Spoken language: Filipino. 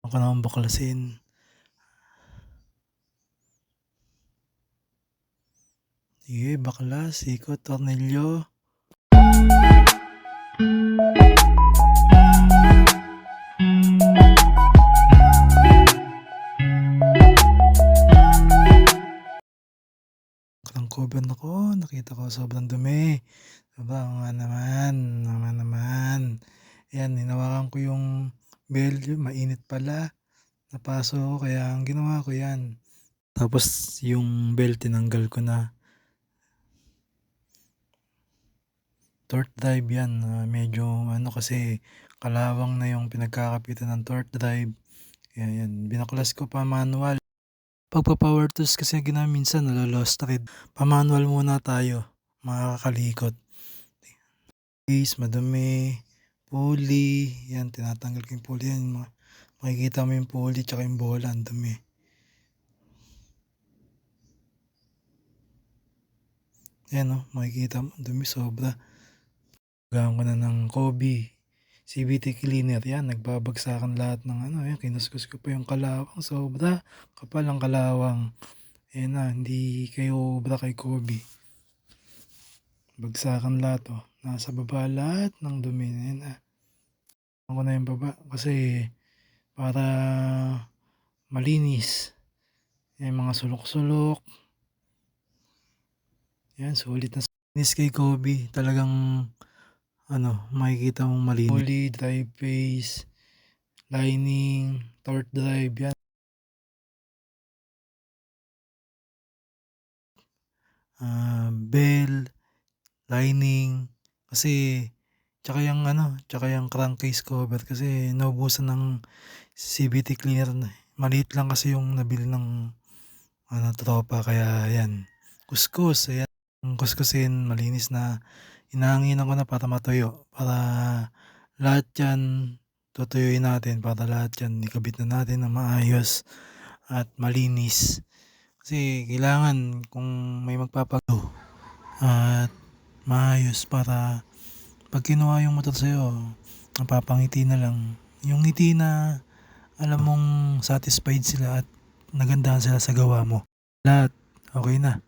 Ako naman baklasin. Sige, baklas, ikot, tornilyo. Ang cover ko, nakita ko sobrang dumi. Naman. Ayan, hinawakan ko yung bell, mainit pala. Napaso ko, kaya ang ginawa ko yan. Tapos yung bell, tinanggal ko na. Torque drive yan, medyo kasi kalawang na yung pinagkakapitan ng torque drive. Kaya yan, binaklas ko pa manual. Pagpa-power tools kasi ginamit minsan nalo-lost thread. Pa-manual muna tayo, makakalikot. Base, madumi, pulley, yan, tinatanggal ko yung pulley yan. Makikita mo yung pulley tsaka yung bola, ang dumi. Yan makikita mo, dumi sobra. Gawin ko na ng Kobe CVT cleaner, yan, nagbabagsakan lahat ng yan, kinuskus ko pa yung kalawang, sobra kapal ang kalawang. Yan na, hindi kayo obra kay Kobe. Bagsakan lahat nasa baba lahat ng dumi. Yan na. Ako na yung baba kasi para malinis. Yan, mga sulok-sulok. Yan, sulit na malinis kay Kobe. Talagang makikita mong malinis. Pulley, drive face, lining, torque drive, yan. Bell, lining, kasi tsaka yung crankcase cover kasi naubusan ng CVT cleaner na. Maliit lang kasi yung nabili ng tropa, kaya yan. Kuskus, ayan. Kuskusin, malinis na. Inahanginan ko na para matuyo. Para lahat yan, tutuyuin natin para lahat yan ikabit na natin na maayos at malinis. Kasi kailangan kung may magpapagawa at maayos para pag kinuha yung motor sa'yo, napapangiti na lang. Yung ngiti na alam mong satisfied sila at nagandahan sila sa gawa mo. Lahat, okay na.